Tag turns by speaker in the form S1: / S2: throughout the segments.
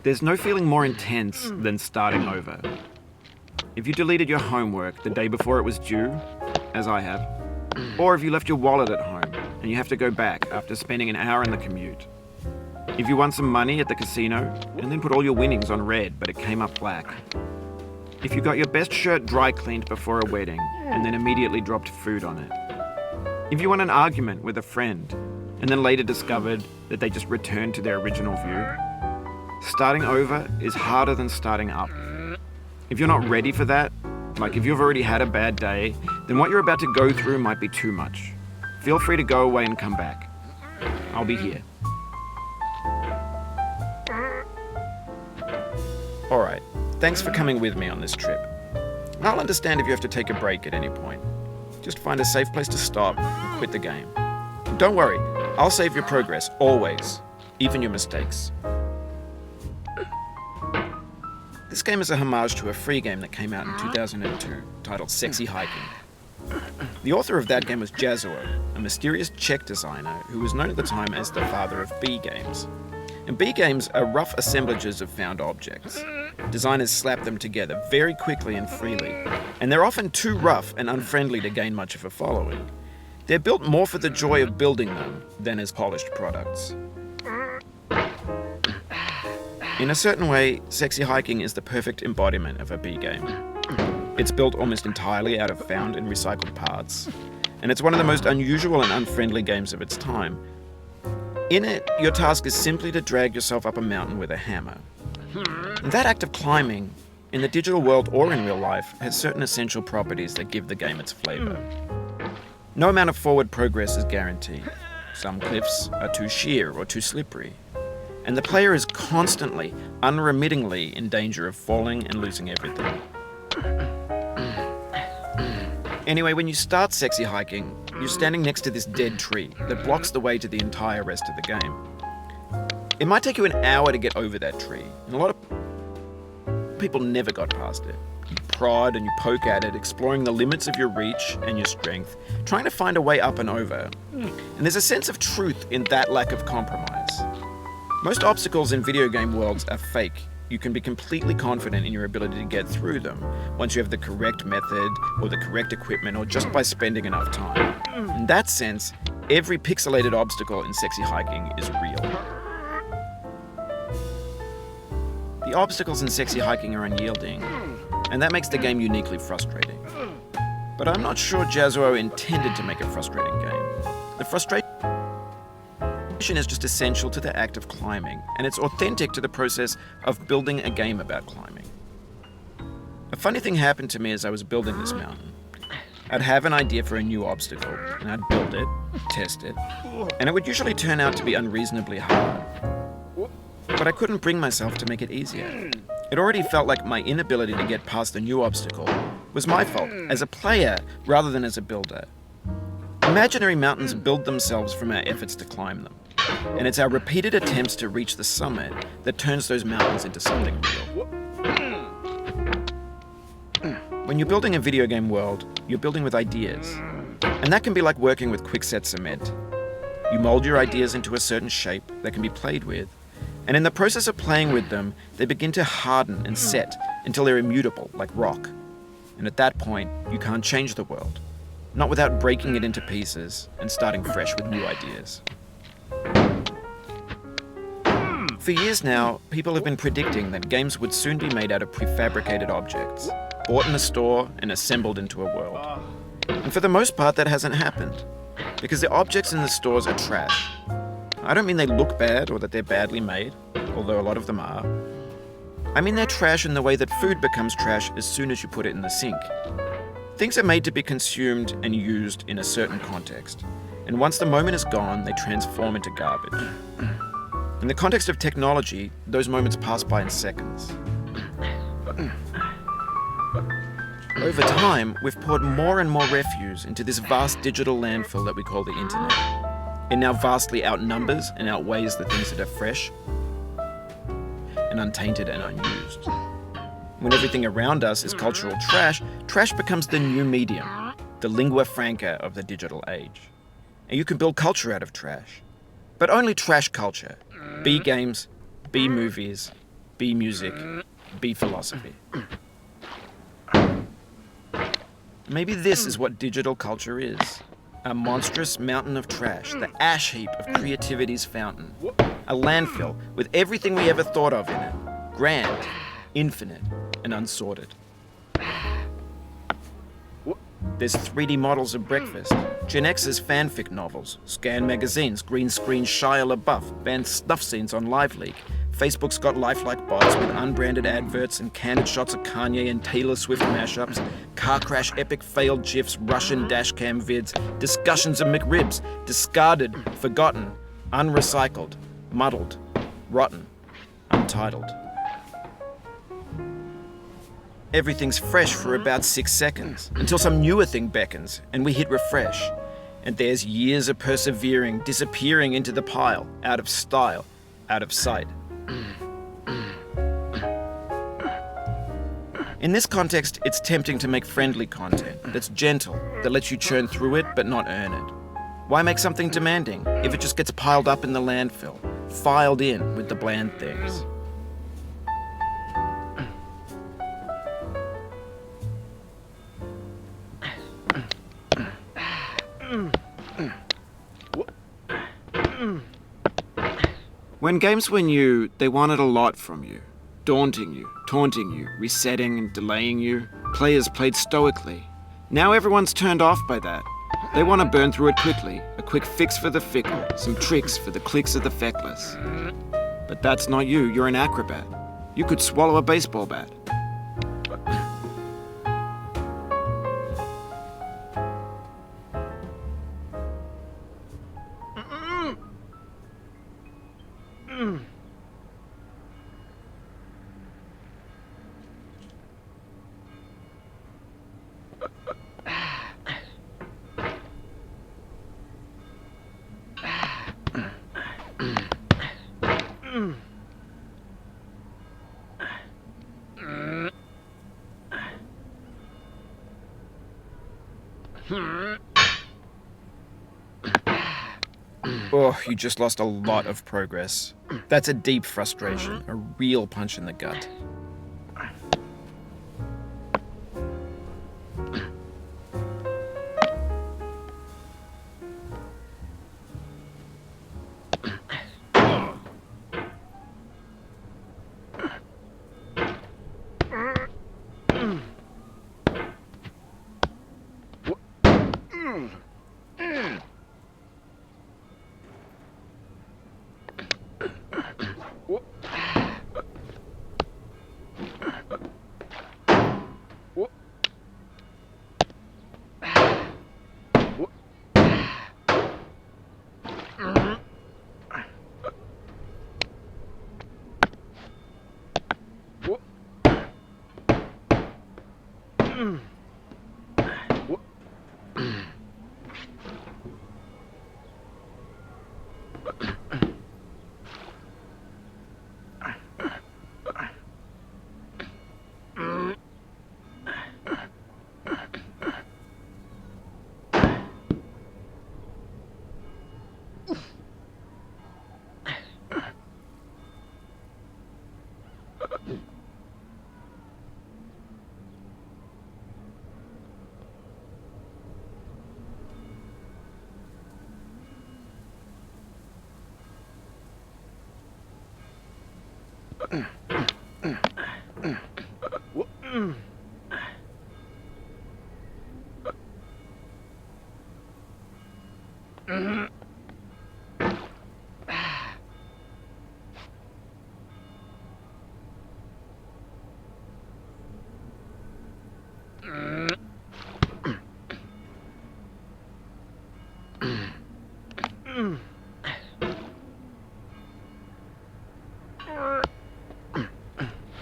S1: There's no feeling more intense than starting over. If you deleted your homework the day before it was due, as I have, or if you left your wallet at home and you have to go back after spending an hour in the commute. If you won some money at the casino and then put all your winnings on red but it came up black. If you got your best shirt dry cleaned before a wedding and then immediately dropped food on it. If you won an argument with a friend and then later discovered that they just returned to their original view. Starting over is harder than starting up. If you're not ready for that, like if you've already had a bad day, then what you're about to go through might be too much. Feel free to go away and come back. I'll be here. Alright, thanks for coming with me on this trip. I'll understand if you have to take a break at any point. Just find a safe place to stop and quit the game. Don't worry, I'll save your progress, always, even your mistakes. This game is a homage to a free game that came out in 2002, titled Sexy Hiking. The author of that game was Jazuo, a mysterious Czech designer who was known at the time as the father of B games. And B games are rough assemblages of found objects. Designers slap them together very quickly and freely, and they're often too rough and unfriendly to gain much of a following. They're built more for the joy of building them than as polished products. In a certain way, Sexy Hiking is the perfect embodiment of a B game. It's built almost entirely out of found and recycled parts, and it's one of the most unusual and unfriendly games of its time. In it, your task is simply to drag yourself up a mountain with a hammer. And that act of climbing, in the digital world or in real life, has certain essential properties that give the game its flavor. No amount of forward progress is guaranteed. Some cliffs are too sheer or too slippery. And the player is constantly, unremittingly in danger of falling and losing everything. Anyway, when you start Sexy Hiking, you're standing next to this dead tree that blocks the way to the entire rest of the game. It might take you an hour to get over that tree, and a lot of people never got past it. You prod and you poke at it, exploring the limits of your reach and your strength, trying to find a way up and over. And there's a sense of truth in that lack of compromise. Most obstacles in video game worlds are fake. You can be completely confident in your ability to get through them once you have the correct method or the correct equipment or just by spending enough time. In that sense, every pixelated obstacle in Sexy Hiking is real. The obstacles in Sexy Hiking are unyielding, and that makes the game uniquely frustrating. But I'm not sure Jazuo intended to make a frustrating game. The frustration is just essential to the act of climbing, and it's authentic to the process of building a game about climbing. A funny thing happened to me as I was building this mountain. I'd have an idea for a new obstacle, and I'd build it, test it, and it would usually turn out to be unreasonably hard. But I couldn't bring myself to make it easier. It already felt like my inability to get past the new obstacle was my fault, as a player rather than as a builder. Imaginary mountains build themselves from our efforts to climb them. And it's our repeated attempts to reach the summit that turns those mountains into something real. When you're building a video game world, you're building with ideas. And that can be like working with quickset cement. You mold your ideas into a certain shape that can be played with, and in the process of playing with them, they begin to harden and set until they're immutable, like rock. And at that point, you can't change the world. Not without breaking it into pieces and starting fresh with new ideas. For years now, people have been predicting that games would soon be made out of prefabricated objects, bought in a store and assembled into a world. And for the most part, that hasn't happened, because the objects in the stores are trash. I don't mean they look bad or that they're badly made, although a lot of them are. I mean they're trash in the way that food becomes trash as soon as you put it in the sink. Things are made to be consumed and used in a certain context, and once the moment is gone, they transform into garbage. In the context of technology, those moments pass by in seconds. Over time, we've poured more and more refuse into this vast digital landfill that we call the internet. It now vastly outnumbers and outweighs the things that are fresh and untainted and unused. When everything around us is cultural trash, trash becomes the new medium. the lingua franca of the digital age. And you can build culture out of trash. But only trash culture. B games, B movies, B music, B philosophy. Maybe this is what digital culture is. A monstrous mountain of trash, the ash heap of creativity's fountain. A landfill with everything we ever thought of in it. Grand, infinite, and unsorted. There's 3D models of breakfast, Gen X's fanfic novels, scan magazines, green screen Shia LaBeouf, banned snuff scenes on LiveLeak. Facebook's got lifelike bots with unbranded adverts and candid shots of Kanye and Taylor Swift mashups, car crash epic failed GIFs, Russian dashcam vids, discussions of McRibs, discarded, forgotten, unrecycled, muddled, rotten, untitled. Everything's fresh for about 6 seconds, until some newer thing beckons, and we hit refresh. And there's years of persevering, disappearing into the pile, out of style, out of sight. In this context, it's tempting to make friendly content that's gentle, that lets you churn through it but not earn it. Why make something demanding if it just gets piled up in the landfill, filed in with the bland things? When games were new, they wanted a lot from you. Daunting you, taunting you, resetting and delaying you. Players played stoically. Now everyone's turned off by that. They want to burn through it quickly, a quick fix for the fickle, some tricks for the clicks of the feckless. But that's not you, you're an acrobat. You could swallow a baseball bat. Oh, you just lost a lot of progress. That's a deep frustration, a real punch in the gut.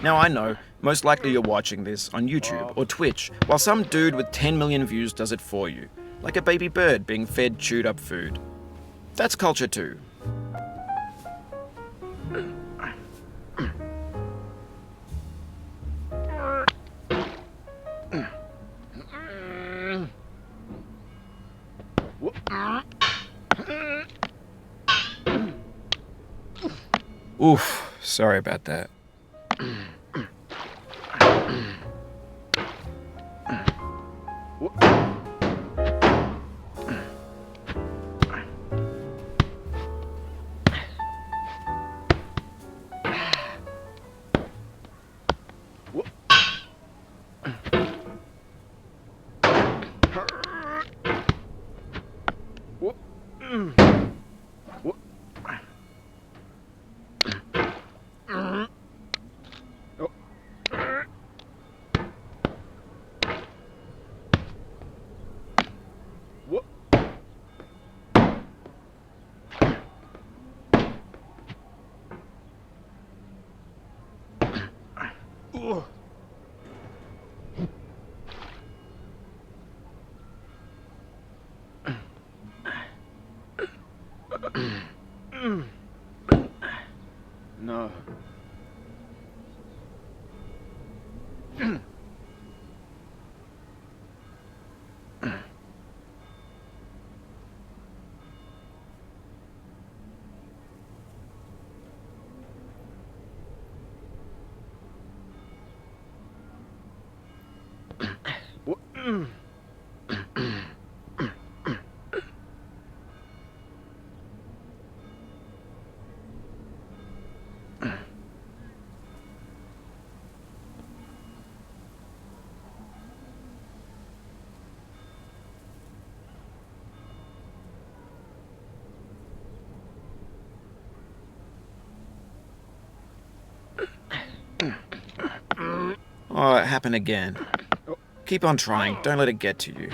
S1: Now I know, most likely you're watching this on YouTube or Twitch, while some dude with 10 million views does it for you, like a baby bird being fed chewed up food. That's culture too. Oof, sorry about that.
S2: No.
S1: Oh, it happened again. Keep on trying, don't let it get to you.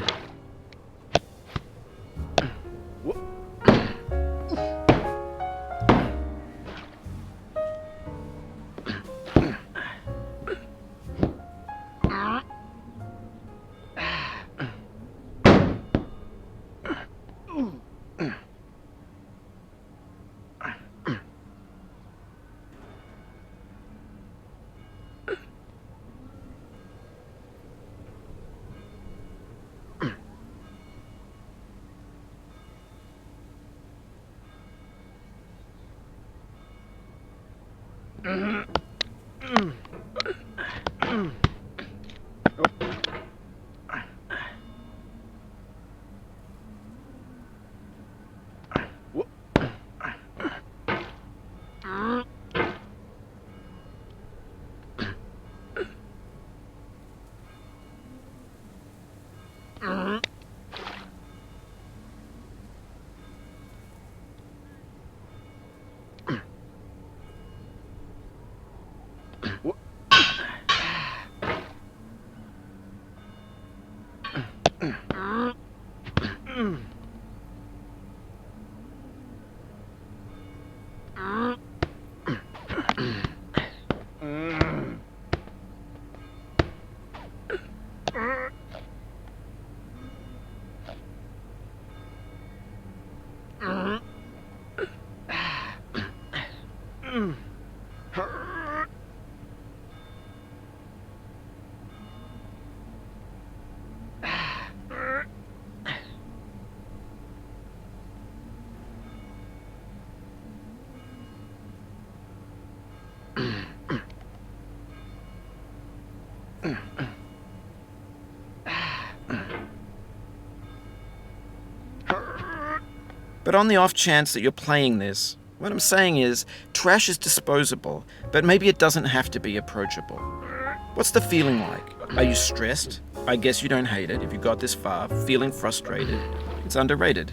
S1: But on the off chance that you're playing this, what I'm saying is, trash is disposable, but maybe it doesn't have to be approachable. What's the feeling like? Are you stressed? I guess you don't hate it if you got this far. Feeling frustrated? It's underrated.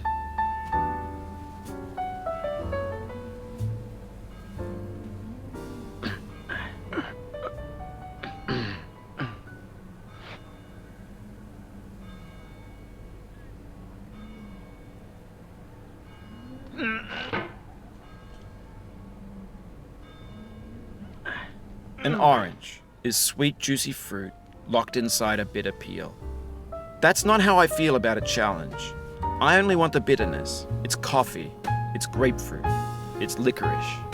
S1: An orange is sweet, juicy fruit locked inside a bitter peel. That's not how I feel about a challenge. I only want the bitterness. It's coffee. It's grapefruit. It's licorice.